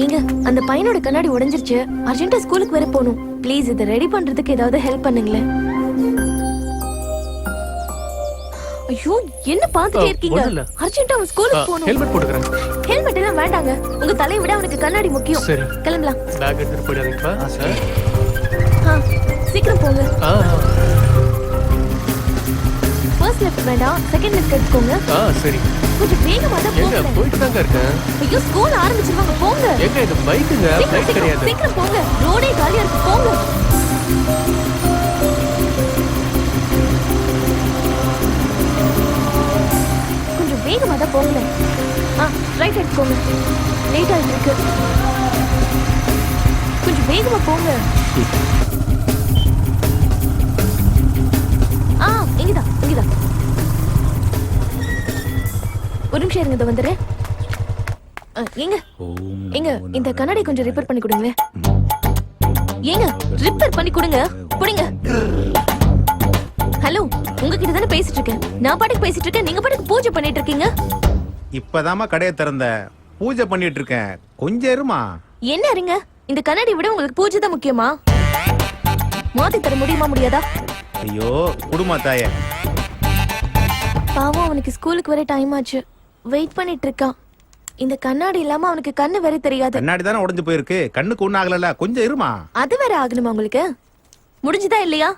ஏங்க அந்த பையனோட கண்ணாடி உடைஞ்சிருச்சு. அர்ஜென்ட்டா ஸ்கூலுக்கு வர போகணும். ப்ளீஸ் இதை ரெடி பண்றதுக்கு ஏதாவது ஹெல்ப் பண்ணுங்களேன். ஐயோ என்ன பாத்துட்டே இருக்கீங்க? அர்ஜென்ட்டா அவன் ஸ்கூலுக்கு போகணும். ஹெல்மெட் போட்டுக்கறேன். ஹெல்மெட் எல்லாம் வேண்டாங்க. உங்க தலையை விட அவனுக்கு கண்ணாடி முக்கியம். சரி கிளம்பலாம். பேக் எடுத்து போயிடாதீங்கப்பா. சீக்கிரம் போங்க. ஃபர்ஸ்ட் லெஃப்ட் வேண்டாம், செகண்ட் லெஃப்ட் எடுத்துக்கோங்க. சரி கொஞ்சம் வேகமா தான் போங்க. போயிட்டு தாங்க இருக்கேன். ஐயோ ஸ்கூல் ஆரம்பிச்சிருவாங்க, போங்க. எங்க இது பைக்குங்க, பைக் கிடையாது. சீக்கிரம் போங்க, ரோடே காலியா இருக்கு, போங்க. கொஞ்சம் வேகமா தான் போங்க. ரைட் எடுத்துக்கோங்க, லேட் ஆயிட்டு இருக்கு. கொஞ்சம் வேகமா போங்க. இங்கதான். ஒரு நிமிஷம் இருங்க, வந்துடுறேன். ஏங்க இந்த கண்ணாடி கொஞ்சம் ரிப்பேர் பண்ணி கொடுங்களேன். ஏங்க ரிப்பேர் பண்ணி கொடுங்க, புடிங்க. ஹலோ, உங்ககிட்ட தானே பேசிட்டு இருக்கேன். நான் பாட்டுக்கு பேசிட்டு இருக்கேன், நீங்க பாட்டுக்கு பூஜை பண்ணிட்டு இருக்கீங்க. இப்பதாமா கடையை திறந்த, பூஜை பண்ணிட்டு இருக்கேன், கொஞ்சம் இருமா. என்ன இருங்க, இந்த கண்ணாடி விட உங்களுக்கு பூஜை தான் முக்கியமா? மாத்தி தர முடியுமா, முடியாதா? ஐயோ குடுமா தாயே. பாவம், அவனுக்கு ஸ்கூலுக்கு வர டைம் ஆச்சு, வெயிட் பண்ணிட்டு இருக்கான். இந்த கண்ணாடி இல்லாம அவனுக்கு கண்ணு வேற தெரியாது. கண்ணாடி தானே உடைஞ்சு போயிருக்கு, கண்ணுக்கு ஒண்ணு ஆகல, கொஞ்சம் இருமா. அது வேற ஆகணுமா உங்களுக்கு? முடிஞ்சுதா இல்லையா?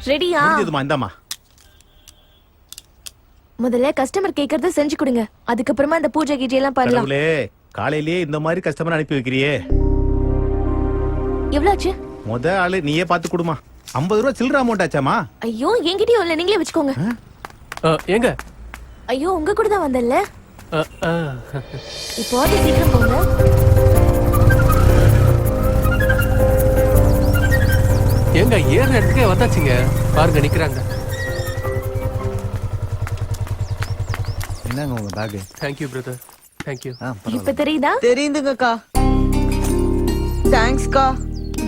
ரெடியா? இந்தாமா. முதல்ல கஸ்டமர் கேக்குறத செஞ்சு கொடுங்க, அதுக்கப்புறமா இந்த பூஜை கீஜை எல்லாம் பண்ணலாம். காலையிலேயே இந்த மாதிரி கஸ்டமர் அனுப்பி வைக்கிறியே. எவ்வளவு ஆச்சு? முத ஆளு நீயே பாத்து கொடுமா. 50 ரூபாய் சில்லற அமௌண்ட் ஆச்சாமா? ஐயோ என்கிட்டயும் இல்ல, நீங்களே வச்சுக்கோங்க. எங்க? ஐயோ உங்க கூட தான் வந்தல்ல. இப்போ சீக்கிரம் போங்க. எங்க ஏற இடத்துக்கே வந்தாச்சுங்க, பாருங்க நிக்கிறாங்க. என்னங்க உங்க bag? Thank you brother, thank you. இப்ப தெரியுதா? தெரியுதுங்கக்கா. தேங்க்ஸ்க்கா.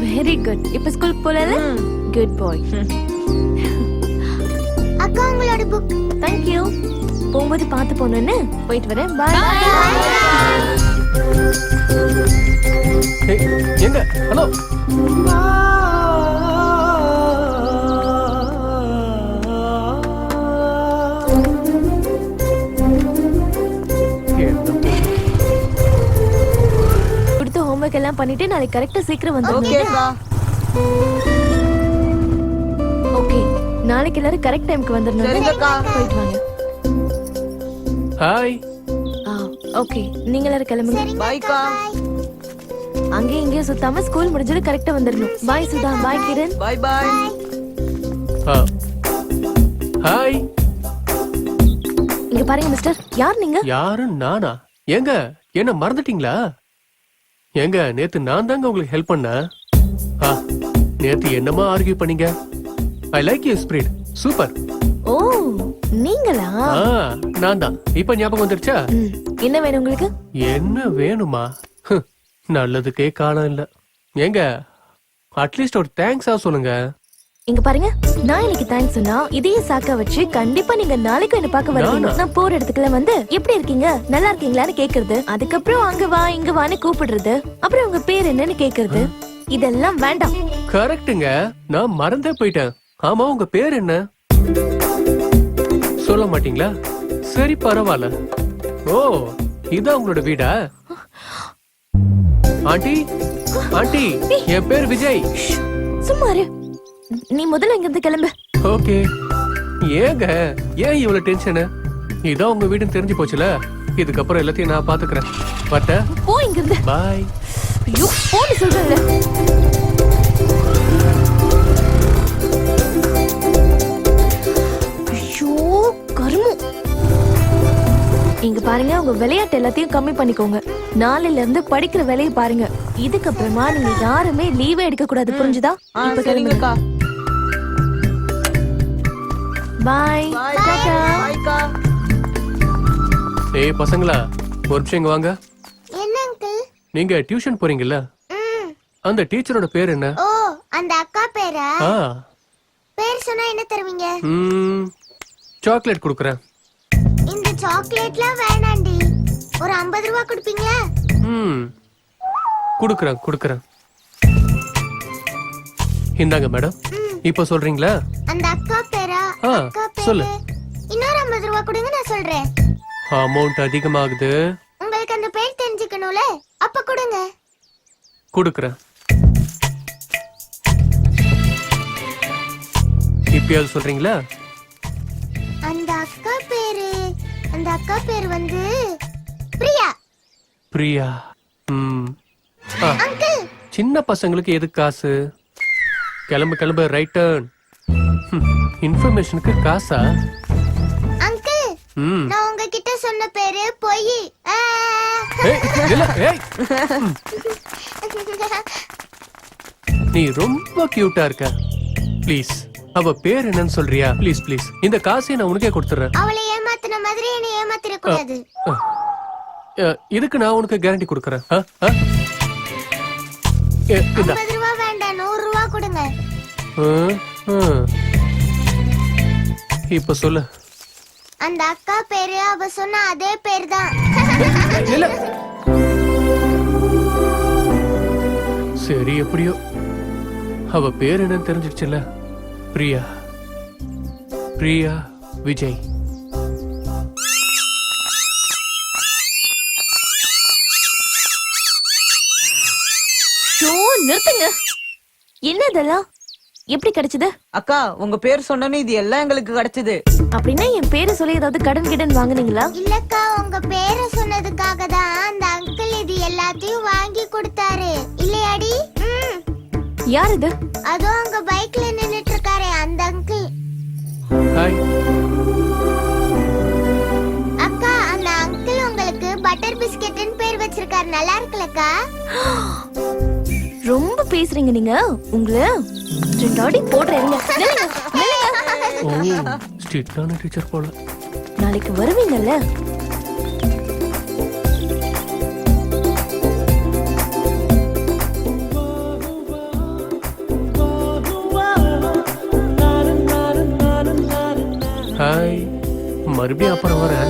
Very good. இப்ப ஸ்கூலுக்கு போறல? Good bye. அக்கா உங்களோட புக். Thank you. போகும்போது பார்த்து போணும்னு. போயிட்டு வரேன். பை. எங்க? ஹலோ. ஹோம்வொர்க் எல்லாம் பண்ணிட்டு நாளைக்கு கரெக்ட்டா சீக்கிரம் வந்துருங்க. ஓகேக்கா. ஓகே, நாளைக்கு எல்லாரும் கரெக்ட் டைம்க்கு வந்துறணும். சரிங்கக்கா. போயிட்டு வாங்க. ஹாய். ஓகே, நீங்க எல்லாரும் கிளம்புங்க. பைக்கா. அங்கே இங்கே சுத்தாம ஸ்கூல் முடிஞ்சது கரெக்ட்டா வந்துறணும். Bye Sudha, bye Kiran. Bye bye. Hi. இங்க பாருங்க மிஸ்டர், யார் நீங்க? யாரு? நானா? ஏங்க என்ன மறந்துட்டீங்களா? ஏங்க நேத்து நான் தாங்க உங்களுக்கு ஹெல்ப் பண்ணேன். நேத்து என்னமா ஆர்கியூ பண்ணீங்க? I like you spirit, super. ஓ நீங்களா? நான் தான். இப்ப ஞாபகம் வந்துருச்சா? என்ன வேணும் உங்களுக்கு? என்ன வேணுமா? நல்லதுக்கே காலம் இல்ல. ஏங்க அட்லீஸ்ட் ஒரு தேங்க்ஸா சொல்லுங்க. இங்க பாருங்க, நான் இன்னைக்கு தேங்க்ஸ் சொன்னா இதையே சாக்க வச்சு கண்டிப்பா நீங்க நாளைக்கு என்ன பார்க்க வருவீங்க. நான் போற இடத்துக்குள்ள வந்து எப்படி இருக்கீங்க, நல்லா இருக்கீங்களான்னு கேக்குறது, அதுக்கப்புறம் அங்க வா இங்க வான்னு கூப்பிடுறது, அப்புறம் உங்க பேர் என்னன்னு கேக்குறது, இதெல்லாம் வேண்டாம். கரெக்ட்டுங்க, நான் மறந்தே போயிட்டேன். ஆமா, உங்க பேர் என்ன சொல்ல மாட்டீங்களா? சரி பரவாயில்ல. ஓ இதான் உங்களோட வீடா? ஆண்டி, ஆண்டி என் பேர் விஜய். சும்மா இரு, நீ முதல்ல இங்க இருந்து கிளம்பு. ஓகே. ஏங்க ஏன் இவ்வளவு டென்ஷன்? இதான் உங்க வீடுன்னு தெரிஞ்சு போச்சுல, இதுக்கப்புறம் எல்லாத்தையும் நான் பாத்துக்கிறேன். பட்ட போ இங்க இருந்து. பாய். ஐயோ போன்னு சொல்றேன்ல. ஐயோ கருமம். இங்க பாருங்க, உங்க விளையாட்டு எல்லாத்தையும் கம்மி பண்ணிக்கோங்க. நாளையில இருந்து படிக்கிற வேலையை பாருங்க. இதுக்கப்புறமா நீங்க யாருமே லீவே எடுக்க கூடாது, புரிஞ்சுதா? இப்ப சரிங்கக்கா. பாய். டாடா. பாய்க்கா. ஏய் பசங்களா, ஒரு நிமிஷம் இங்க வாங்க. என்ன அங்கிள்? நீங்க டியூஷன் போறீங்கல்ல, அந்த டீச்சரோட பேர் என்ன? ஓ அந்த அக்கா பேரா? ஆ பேர் சொன்னா என்ன தருவீங்க? சாக்லேட் கொடுக்குறேன். இந்த சாக்லேட்லாம் வேணாண்டி. ஒரு 50 ரூபா கொடுப்பீங்களா? ம் கொடுக்குறேன். இந்தாங்க மேடம். இப்போ சொல்றீங்களா? அந்த அக்கா பேரா? ஆ, அக்கா சொல்லு. பேரு. இன்னொரு 50 ரூபா கொடுங்க, நான் சொல்றேன். அமௌண்ட் அதிகமாகுது. உங்களுக்கு அந்த பேர் தெரிஞ்சுக்கணும்ல, அப்ப கொடுங்க. கொடுக்குறேன். இப்பயாவது சொல்றீங்களா? அந்த அக்கா பேரு வந்து பிரியா. பிரியா. ம் ஆ, அங்கிள், சின்ன பசங்களுக்கு எதுக்கு காசு? கிளம்பு ரைட் டர்ன். இன்ஃபர்மேஷனுக்கு காசா? அங்கிள், ம் நான் உங்ககிட்ட சொன்ன பேரு பொய். ஏய், இல்ல, ஏய். நீ ரொம்ப கியூட்டா இருக்க. ப்ளீஸ் அவ பேர் என்னன்னு சொல்றியா? ப்ளீஸ் இந்த காசை நான் உனக்கே கொடுத்துறேன். அவளை ஏமாத்தின மாதிரி என்னை ஏமாத்திர கூடாது. இதுக்கு நான் உனக்கு கேரண்டி கொடுக்கறேன். இந்தா. 50 ரூபா வேண்டாம், 100 ரூபா கொடுங்க. இப்ப சொல்லு. அந்த அக்கா பேரு அவ சொன்ன அதே பேர் தான். இல்ல. சரி, எப்படியோ அவ பேர் என்னன்னு தெரிஞ்சிடுச்சுல்ல. பிரியா விஜய். ஷோ, நிறுத்துங்க. என்ன இதெல்லாம்? எப்படி கிடைச்சது? அக்கா உங்க பேர் சொன்னோன்னு இது எல்லாம் எங்களுக்கு கிடைச்சது. அப்படின்னா என் பேரை சொல்லி ஏதாவது கடன் வாங்குனீங்களா? இல்லக்கா, உங்க பேரை சொன்னதுக்காக தான் அந்த அங்கிள் இது எல்லாத்தையும் வாங்கி கொடுத்தாரு. இல்லையாடி? யார் இது? அதோ அங்க பைக்ல நின்னுட்டு இருக்காரே அந்த அங்கிள். ஹாய். அக்கா, அந்த அங்கிள் உங்களுக்கு பட்டர் பிஸ்கெட்னு பேர் வச்சிருக்காரு. நல்லா இருக்குல்லக்கா? ரொம்ப பேசுறீங்க நீங்க. உங்களை 2 அடி போடுறேன். ஓ, ஸ்ட்ரிக்டான டீச்சர் போல. நாளைக்கு வருவீங்கல்ல? ஹாய். மறுபடியும் அப்புறம் வரேன்.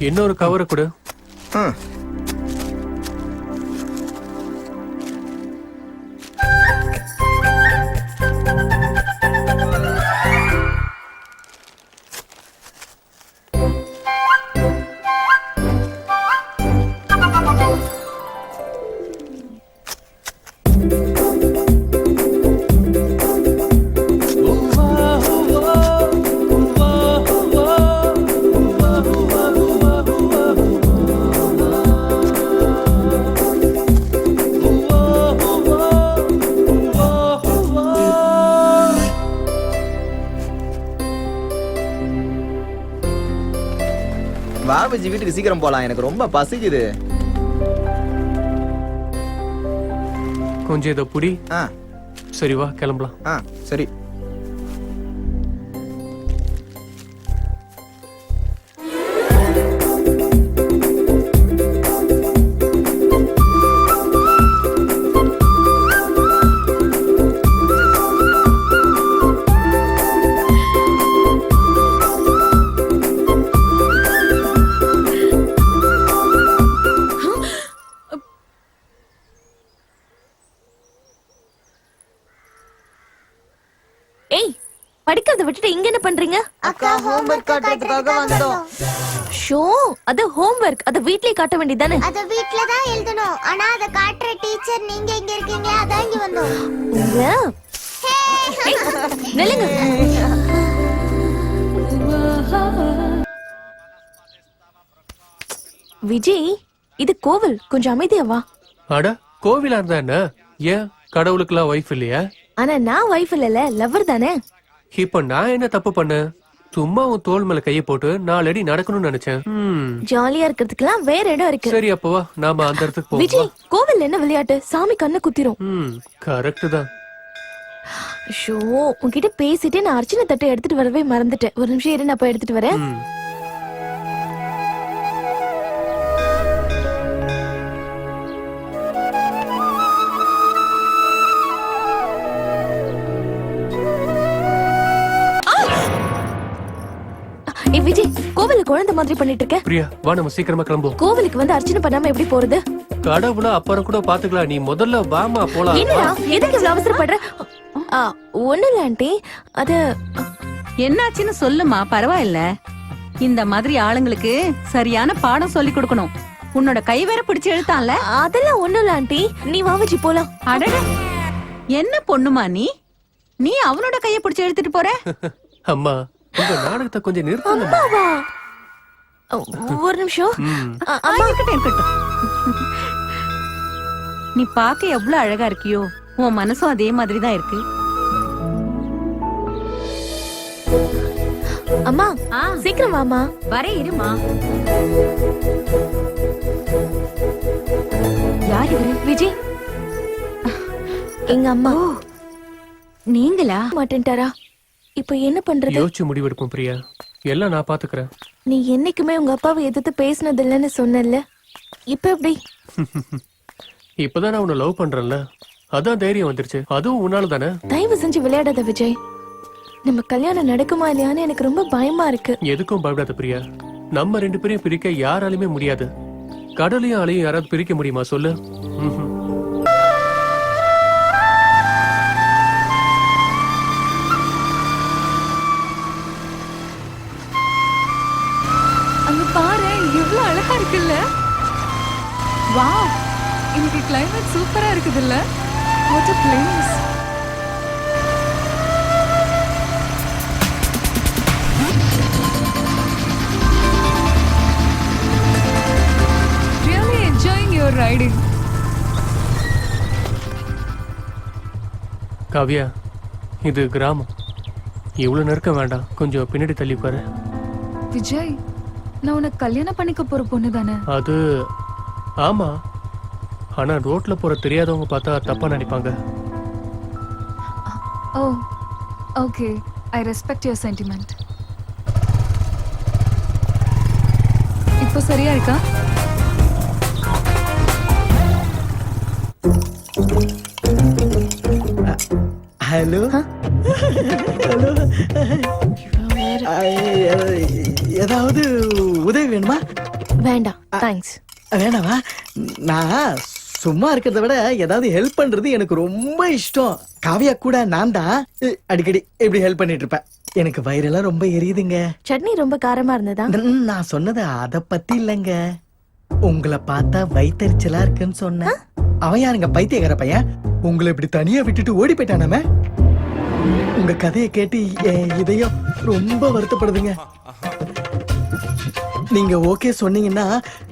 இன்னொரு கவரை கொடு. பாபுஜி வீட்டுக்கு சீக்கிரம் போலாம், எனக்கு ரொம்ப பசிக்குது. கொஞ்சம் இதை புடி. ஆ சரி, வா கிளம்பலாம். ஆ சரி. ஏய், படிக்கிறத விட்டுட்டு இங்க என்ன பண்றீங்க? அக்கா, ஹோம்வொர்க் காட்டுறதுக்காக வந்தோம். ஷோ, அது ஹோம்வொர்க். அத வீட்லயே காட்ட வேண்டியதானே? அத வீட்ல தான் எழுதணும். ஆனா அத காட்டுற டீச்சர் நீங்க எங்க இருக்கீங்க, அதான் இங்க வந்தோம். உங்க ஏய், நில்லுங்க. விஜய், இது கோவில். கொஞ்சம் அமைதியா வா. அட, கோவிலா இருந்தா என்ன? ஏன் கடவுளுக்குலாம் வைஃப் இல்லையா? ஆனா நான் வைஃப் இல்லல, லவர் தானே. இப்ப நான் என்ன தப்பு பண்ணேன்? சும்மா உன் தோள் மேல கையை போட்டு 4 அடி நடக்கணும்னு நினைச்சேன். ஜாலியா இருக்கிறதுக்குலாம் வேற இடம் இருக்கு. சரி, அப்போ வா, நாம அந்த இடத்துக்கு போவோம். விஜய், கோவில் என்ன விளையாட்டு? சாமி கண்ணு குத்திரும். கரெக்ட் தான். ஷோ, உன்கிட்ட பேசிட்டு நான் அர்ச்சனை தட்டை எடுத்துட்டு வரவே மறந்துட்டேன். ஒரு நிமிஷம் இரு, நான் போய் எடுத்துட்டு வரேன். குழந்தை மாதிரி பண்ணிட்டு இருக்க? பிரியா வா நம்ம சீக்கிரமா கிளம்புவோம். கோவிலுக்கு வந்து அர்ச்சனை பண்ணாம எப்படி போறது? கடவுள அப்புறம் கூட பாத்துக்கலாம், நீ முதல்ல வாமா போலாம். என்னடா எதுக்கு இவ்வளவு அவசரப்படுற? ஒண்ணும் இல்ல ஆண்டி, அது என்னாச்சுன்னு சொல்லுமா, பரவாயில்ல. இந்த மாதிரி ஆளுங்களுக்கு சரியான பாடம் சொல்லி கொடுக்கணும். உன்னோட கை வேற பிடிச்சு எழுத்தான்ல. அதெல்லாம் ஒண்ணும் இல்ல ஆண்டி, நீ வா விஜி போலாம். அடட, என்ன பொண்ணுமா நீ? நீ அவனோட கைய பிடிச்சு எடுத்துட்டு போற? அம்மா உங்க நாடகத்தை கொஞ்சம் நிறுத்துங்க. அம்மாவா? ஒரு நிமிஷம். அம்மா இருக்கட்டும் இருக்கட்டும். நீ பாக்க எவ்வளவு அழகா இருக்கியோ, உன் மனசும் அதே மாதிரி தான் இருக்கு. அம்மா சீக்கிரம் வாமா. வரே இருமா. யார் இவரு? விஜய் எங்க அம்மா. நீங்களா? மாட்டேன்ட்டாரா? இப்ப என்ன பண்றது? யோசிச்சு முடிவெடுப்போம் பிரியா, எல்லாம் நான் பாத்துக்கிறேன். நீ என்னைக்குமே உங்க அப்பாவை எதிர்த்து பேசினது இல்லைன்னு சொன்னல, இப்ப எப்படி? இப்பதான் நான் உன்னை லவ் பண்றேன்ல, அதான் தைரியம் வந்துருச்சு. அதுவும் உன்னால தானே. தயவு செஞ்சு விளையாடாத விஜய். நம்ம கல்யாணம் நடக்குமா இல்லையான்னு எனக்கு ரொம்ப பயமா இருக்கு. எதுக்கும் பயப்படாத பிரியா, நம்ம 2 பேரையும் பிரிக்க யாராலுமே முடியாது. கடலையும் அலையும் யாராவது பிரிக்க முடியுமா சொல்லு? அங்க பாரு, எவ்வளவு அழகா இருக்குல்ல. வாவ், இன்னைக்கு கிளைமேட் சூப்பரா இருக்குதுல்ல. What a place. Really enjoying your riding. Kavya, இது கிராமம், இவ்வளவு நெருக்கம் வேண்டாம், கொஞ்சம் பின்னாடி தள்ளி பாரு. விஜய், நான் உனக்கு கல்யாணம் பண்ணிக்க போற பொண்ணு தானே? அது ஆமா, ஆனா ரோட்ல போற தெரியாதவங்க பார்த்தா தப்பா நினைப்பாங்க. Oh okay, I respect your sentiment. இப்போ சரியா இருக்கா? ஹலோ ஹலோ, ஏதாவது உதவி வேணுமா? வேண்டாம் தேங்க்ஸ். வேணாமா? நான் சும்மா இருக்கிறத விட ஏதாவது ஹெல்ப் பண்றது எனக்கு ரொம்ப இஷ்டம். காவியா கூட நான் தான் அடிக்கடி இப்படி ஹெல்ப் பண்ணிட்டு இருப்பேன். எனக்கு வயிறெல்லாம் ரொம்ப எரியுதுங்க. சட்னி ரொம்ப காரமா இருந்ததா? நான் சொன்னது அத பத்தி இல்லைங்க. உங்களை பார்த்தா வயித்தெரிச்சலா இருக்குன்னு சொன்ன. அவன் யாருங்க பைத்தியக்கார பையன்? உங்களை இப்படி தனியா விட்டுட்டு ஓடி போயிட்டானாமே. உங்க கதையை கேட்டு என் இதயம் ரொம்ப வருத்தப்படுதுங்க. நீங்க ஓகே சொன்னீங்கன்னா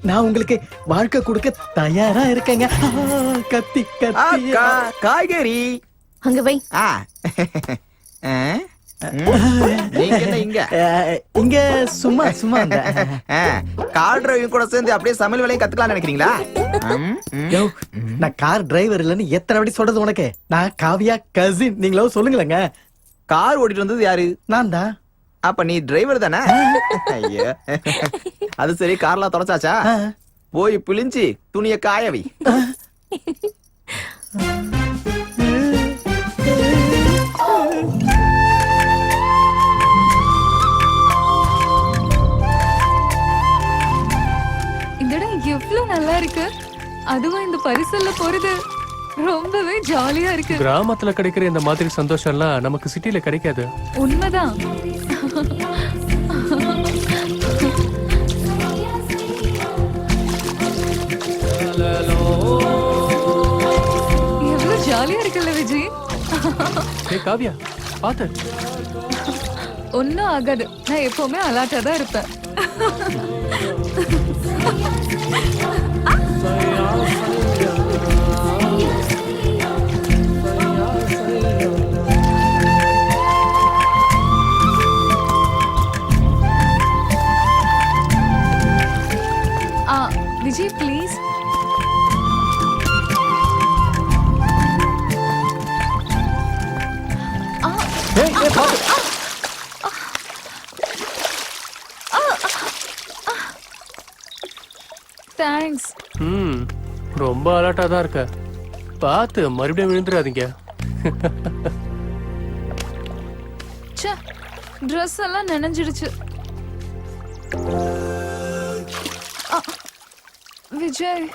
நான் உங்களுக்கு வாழ்க்கை கொடுக்க தயாரா இருக்கேங்க. கத்தி கத்தி காய்கறி அங்க வை. நீங்க என்ன இங்க? இங்க சும்மா சும்மா கார் டிரைவிங் கூட சேர்ந்து அப்படியே சமையல் வேலையும் கத்துக்கலாம் நினைக்கிறீங்களா? யோ, நான் கார் டிரைவர் இல்லன்னு எத்தனை வாட்டி சொல்றது உனக்கு? நான் காவியா கசின். நீங்களோ சொல்லுங்களேங்க. கார் ஓட்டிட்டு வந்தது யாரு? நான் தான். அப்ப நீ டிரைவர் தானே? ஐயோ, அது சரி. கார்லாம் தொடச்சாச்சா? போய் பிழிஞ்சி துணிய காயவை. இந்த இடம் எவ்வளவு நல்லா இருக்கு. அதுவும் இந்த பரிசல்ல போறது ரொம்பவே ஜாலியா இருக்கு. கிராமத்துல கிடைக்கிற இந்த மாதிரி சந்தோஷம் எல்லாம் நமக்கு சிட்டில கிடைக்காது. உண்மைதான். எவ்வளவு ஜாலியா இருக்குல்ல விஜய். ஏய் காவியா, பாத்து. ஒன்னும் ஆகாது, நான் எப்பவுமே அலர்ட்டா தான் இருப்பேன். விஜய் ப்ளீஸ். தேங்க்ஸ். ரொம்ப அலர்ட்டா தான் இருக்க. பார்த்து மறுபடியும் விழுந்துடாதீங்க. ச்சே, ட்ரெஸ் எல்லாம் நனைஞ்சிடுச்சு. விஜய்